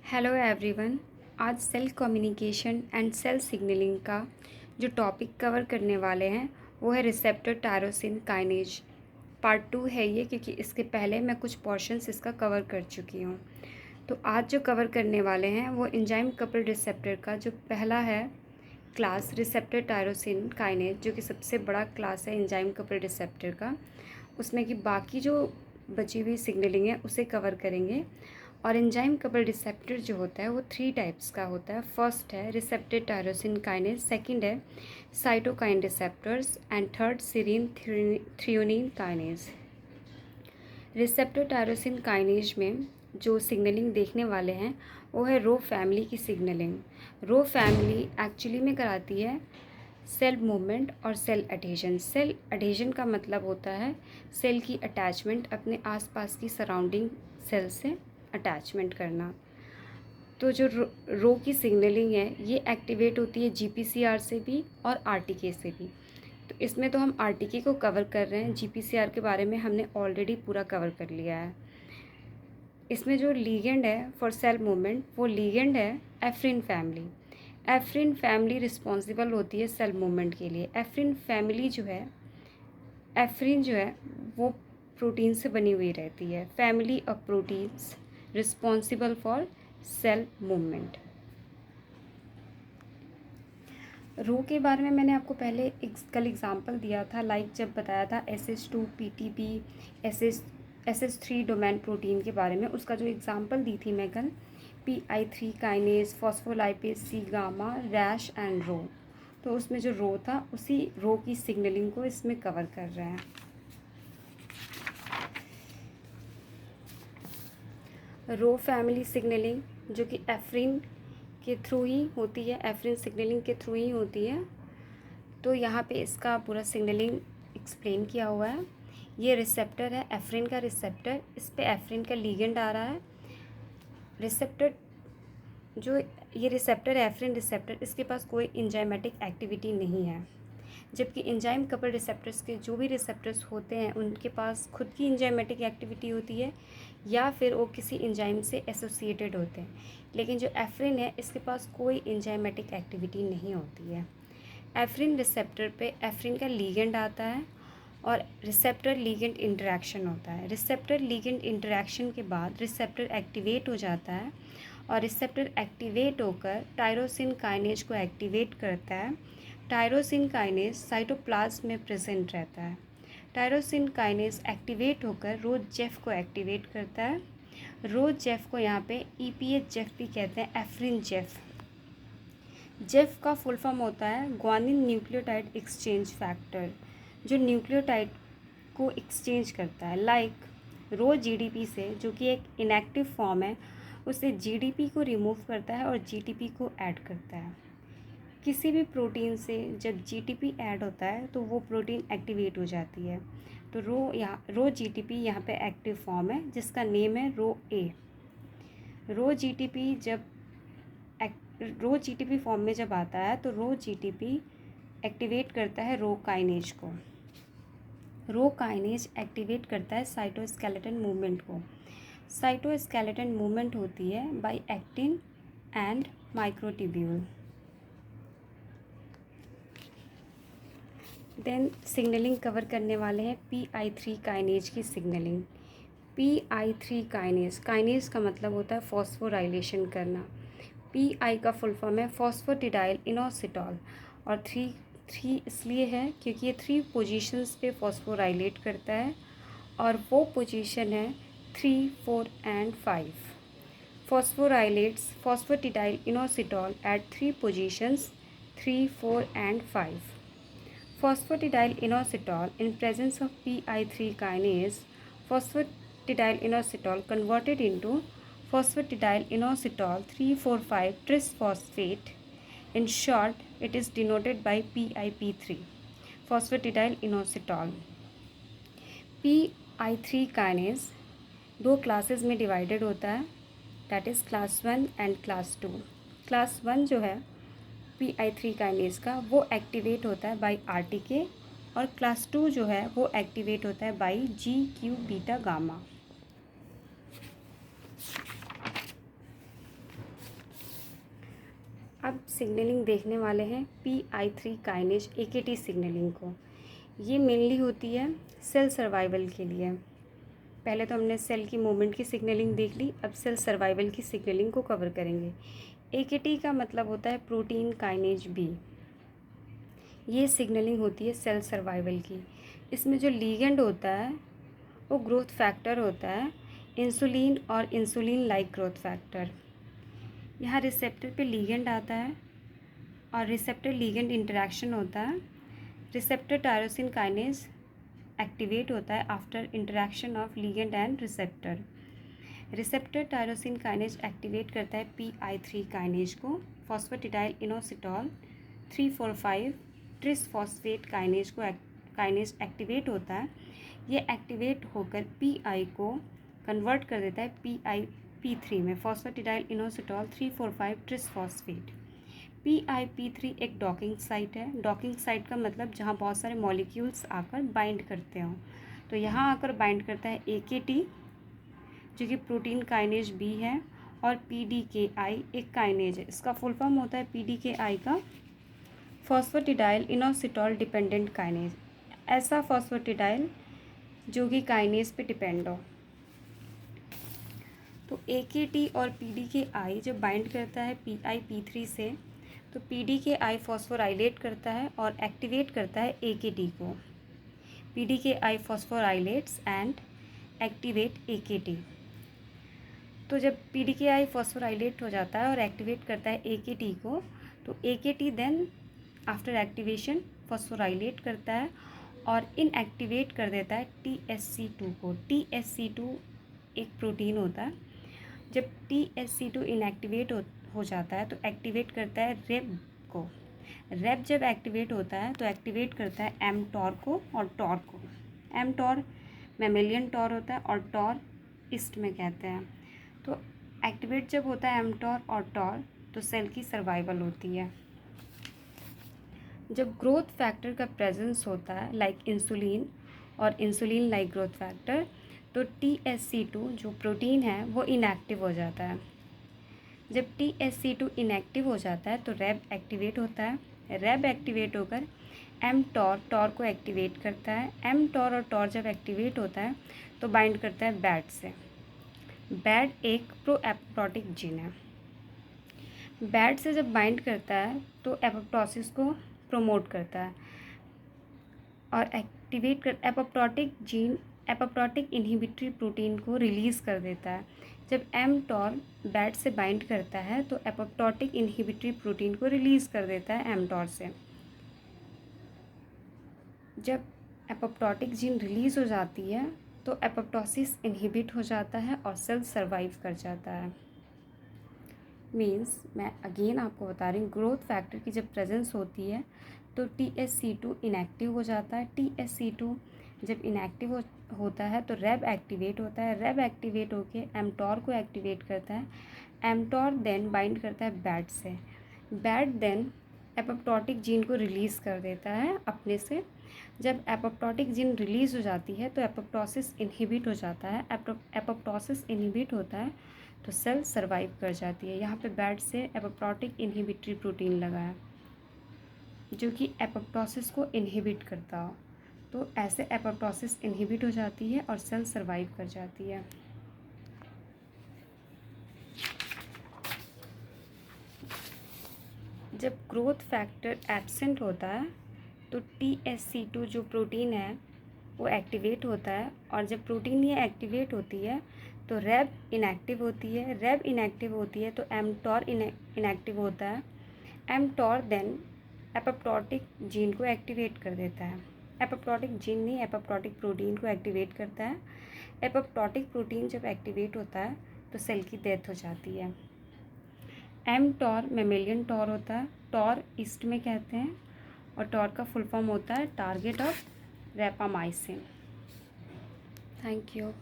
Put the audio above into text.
Hello everyone. आज cell communication and cell signaling का जो टॉपिक कवर करने वाले हैं वो है रिसेप्टर टायरोसिन काइनेज। पार्ट 2 है ये, क्योंकि इसके पहले मैं कुछ पोर्शंस इसका कवर कर चुकी हूँ। तो आज जो कवर करने वाले हैं वो एंजाइम कपल रिसेप्टर का जो पहला है क्लास रिसेप्टर टायरोसिन काइनेज, जो कि सबसे बड़ा क्लास है एंजाइम कपल रिसेप्टर का। उसमें कि बाकी जो बची हुई सिग्नलिंग है उसे कवर करेंगे। और एंजाइम कपल रिसेप्टर जो होता है वो 3 टाइप्स का होता है। फर्स्ट है रिसेप्टर टायरोसिन काइनेज, सेकंड है cytokine receptors and third serine threonine kinase. Receptor tyrosine kinase में जो सिग्नलिंग देखने वाले हैं वो है रो फैमिली की सिग्नलिंग। रो फैमिली एक्चुअली में कराती है सेल मूवमेंट और सेल एडहेजन। सेल एडहेजन का मतलब होता है सेल की अटैचमेंट, अपने आसपास की सराउंडिंग सेल से अटैचमेंट करना। तो जो रो की सिग्नलिंग है ये एक्टिवेट होती है जीपीसीआर से भी और आरटीके से भी। तो इसमें तो हम आरटीके को कवर कर रहे हैं, जीपीसीआर के बारे में हमने ऑलरेडी पूरा कवर कर लिया है। इसमें जो लीगेंड है फॉर सेल मूवमेंट वो लीगेंड है एफ्रिन फैमिली। एफ्रिन फैमिली रिस्पॉन्सिबल होती है सेल मूवमेंट के लिए। एफ्रिन फैमिली जो है, एफ्रिन जो है वो प्रोटीन से बनी हुई रहती है। Family of proteins responsible for cell movement. Rho के बारे में मैंने आपको पहले कल एग्जांपल दिया था, जब बताया था SS2 PTP SS3 domain protein के बारे में। उसका जो एग्जांपल दी थी मैं कल, PI3 kinase, phospholipase C gamma, ras and rho. तो उसमें जो रो था उसी रो की सिग्नलिंग को इसमें कवर कर रहे हैं। रो फैमिली सिग्नलिंग जो कि एफ्रिन के थ्रू ही होती है, एफ्रिन सिग्नलिंग के थ्रू ही होती है। तो यहाँ पे इसका पूरा सिग्नलिंग एक्सप्लेन किया हुआ है। ये रिसेप्टर है, एफ्रिन का रिसेप्टर। इस पे एफ्रिन का लीगेंड आ रहा है। रिसेप्टर जो ये रिसेप्टर है एफ्रिन रिसेप्टर, इसके पास कोई एंजाइमेटिक एक्टिविटी नहीं है। जबकि एंजाइम कपल रिसेप्टर्स के जो भी रिसेप्टर्स होते हैं उनके पास खुद की एंजाइमेटिक एक्टिविटी होती है या फिर वो किसी एंजाइम से एसोसिएटेड होते हैं। लेकिन जो एफ्रिन है इसके पास कोई एंजाइमेटिक एक्टिविटी नहीं होती है। एफ्रिन रिसेप्टर पे एफ्रिन का लीगेंड आता है और रिसेप्टर लीगेंड इंटरेक्शन होता है। रिसेप्टर लीगेंड इंटरेक्शन के बाद रिसेप्टर एक्टिवेट हो जाता है और रिसेप्टर एक्टिवेट होकर टायरोसिन काइनेज को एक्टिवेट करता है। टायरोसिन काइनेज साइटोप्लाज्म में प्रेजेंट रहता है। टायरोसिन काइनेज एक्टिवेट होकर रोज जेफ को एक्टिवेट करता है। रोज जेफ को यहाँ पे EPH जेफ भी कहते हैं, एफ्रिन जेफ। जेफ का फुल फॉर्म होता है ग्वानिन न्यूक्लियोटाइड एक्सचेंज फैक्टर, जो न्यूक्लियोटाइड को एक्सचेंज करता है। रो GDP से, जो कि एक इनएक्टिव फॉर्म है, उसे GDP को रिमूव करता है और GTP को ऐड करता है। किसी भी प्रोटीन से जब GTP ऐड होता है तो वो प्रोटीन एक्टिवेट हो जाती है। तो रो GTP यहाँ पे एक्टिव फॉर्म है जिसका नेम है रो A। रो GTP फॉर्म में जब आता है तो रो GTP एक्टिवेट करता है रो काइनेज को। रो काइनेज एक्टिवेट करता है साइटोस्केलेटन मूवमेंट को। साइटोस्केलेटन मूवमेंट होती है by actin and microtubule. Then signalling cover करने वाले हैं PI3 काइनेज की सिग्नलिंग। PI3 काइनेज का मतलब होता है फॉस्फोराइलेशन करना। PI का फुल फॉर्म है फॉस्फोटिडाइल इनोसिटॉल और 3 इसलिए है क्योंकि ये 3 पोजीशंस पे फॉस्फोराइलेट करता है और वो पोजीशन है 3, 4 and 5। Phosphorylates phosphatidyl inositol at 3 positions 3, 4 and 5. Phosphatidyl inositol in presence of PI3 kinase, phosphatidyl inositol converted into phosphatidyl inositol 3,4,5 trisphosphate. In short, it is denoted by PIP3, phosphatidyl inositol. PI3 kinase 2 classes में divided होता है, that is class 1 and class 2। Class 1 जो है PI3 kinase का वो activate होता है bye RTK और क्लास 2 जो है वो एक्टिवेट होता है बाय GQ बीटा गामा। अब सिग्नलिंग देखने वाले हैं PI3 काइनेज AKT सिग्नलिंग को। ये मेनली होती है सेल सर्वाइवल के लिए। पहले तो हमने सेल की मूवमेंट की सिग्नलिंग देख ली, अब सेल सर्वाइवल की सिग्नलिंग को कवर करेंगे। AKT का मतलब होता है प्रोटीन काइनेज B। ये सिग्नलिंग होती है सेल सर्वाइवल की। इसमें जो लीगेंड होता है वो ग्रोथ फैक्टर होता है, इंसुलिन और इंसुलिन लाइक ग्रोथ फैक्टर। यहाँ रिसेप्टर पे लीगेंड आता है और रिसेप्टर लीगेंड इंटरेक्शन होता है। रिसेप्टर टायरोसिन काइनेज एक्टिवेट होता है after interaction of ligand and receptor. Receptor tyrosine kinase activate करता है PI3 काइनेज को। फॉस्फेटिडाइल इनोसिटॉल 3,4,5 ट्रिसफॉस्फेट काइनेज एक्टिवेट होता है। ये एक्टिवेट होकर PI को कन्वर्ट कर देता है PIP3 में, फॉस्फेटिडाइल इनोसिटॉल 3,4,5 ट्रिसफॉस्फेट। PIP3 एक डॉकिंग साइट है। डॉकिंग साइट का मतलब जहाँ बहुत सारे मॉलिक्यूल्स आकर बाइंड करते हों। तो यहाँ आकर बाइंड करता है AKT जो कि प्रोटीन काइनेज B है, और PDKI एक काइनेज है। इसका फुल फॉर्म होता है PDKI का फॉस्फेटिडाइल इनोसिटॉल डिपेंडेंट काइनेज। ऐसा फॉस्फेटिडाइल जो कि काइनेज पे डिपेंड हो। तो AKT और PDKI जब बाइंड करता है PIP3 से, तो PDKI फॉस्फोराइलेट करता है और एक्टिवेट करता है AKT को। PDKI phosphorylates and activate AKT। तो जब PDKI फॉस्फोराइलेट हो जाता है और एक्टिवेट करता है AKT को, तो AKT then after activation phosphorylate करता है और इनएक्टिवेट कर देता है TSC2 को। TSC2 एक प्रोटीन होता है। जब TSC2 इनएक्टिवेट हो जाता है तो एक्टिवेट करता है रेब को। रेब जब एक्टिवेट होता है तो एक्टिवेट करता है mTOR को और TOR को। mTOR मैमेलियन टॉर होता है और TOR ईस्ट में कहते हैं। तो एक्टिवेट जब होता है mTOR और TOR तो सेल की सर्वाइवल होती है। जब ग्रोथ फैक्टर का प्रेजेंस होता है लाइक इंसुलिन और इंसुलिन लाइक ग्रोथ फैक्टर, तो TSC2 जो प्रोटीन है वो इनएक्टिव हो जाता है। जब TSC2 इनएक्टिव हो जाता है तो रैब एक्टिवेट होता है। रैब एक्टिवेट होकर mTOR को एक्टिवेट करता है। mTOR और TOR जब एक्टिवेट होता है तो बाइंड करता है BAD से। BAD एक प्रो एपोप्टोटिक जीन है। BAD से जब बाइंड करता है तो एपोप्टोसिस को प्रमोट करता है और एक्टिवेट कर apoptotic gene apoptotic inhibitory protein को रिलीज़ कर देता है। जब mTOR BAD से बाइंड करता है तो एपोप्टोटिक इनहिबिटरी प्रोटीन को रिलीज़ कर देता है mTOR से। जब एपोप्टोटिक जीन रिलीज़ हो जाती है तो एपोप्टोसिस इनहिबिट हो जाता है और सेल सर्वाइव कर जाता है। मीन्स मैं अगेन आपको बता रही हूँ, ग्रोथ फैक्टर की जब प्रेजेंस होती है तो TSC2 इनएक्टिव हो जाता है। TSC2 जब इनएक्टिव होता है तो रैब एक्टिवेट होता है। रैब एक्टिवेट होके mTOR को एक्टिवेट करता है। mTOR देन बाइंड करता है BAD से। BAD देन एपोप्टोटिक जीन को रिलीज़ कर देता है अपने से। जब एपोप्टोटिक जीन रिलीज़ हो जाती है तो एपोप्टोसिस इनहिबिट हो जाता है। एपोप्टोसिस इनहिबिट होता है तो सेल सर्वाइव कर जाती है। यहाँ पे BAD से एपोप्टोटिक इनहिबिटरी प्रोटीन लगा है जो कि एपोप्टोसिस को इनहिबिट करता हो। तो ऐसे एपोप्टोसिस इनहिबिट हो जाती है और सेल सर्वाइव कर जाती है। जब ग्रोथ फैक्टर एब्सेंट होता है तो TSC2 जो प्रोटीन है वो एक्टिवेट होता है, और जब प्रोटीन ये एक्टिवेट होती है तो रैब इनएक्टिव होती है। रैब इनएक्टिव होती है तो mTOR इनएक्टिव होता है। mTOR देन एपोप्टोटिक जीन को एक्टिवेट कर देता है। एपोप्टोटिक जीन नहीं, एपोप्टोटिक प्रोटीन को एक्टिवेट करता है। एपोप्टोटिक प्रोटीन जब एक्टिवेट होता है तो सेल की डेथ हो जाती है। mTOR मैमेलियन टॉर होता है, TOR ईस्ट में कहते हैं, और TOR का फुल फॉर्म होता है target of rapamycin. Thank you.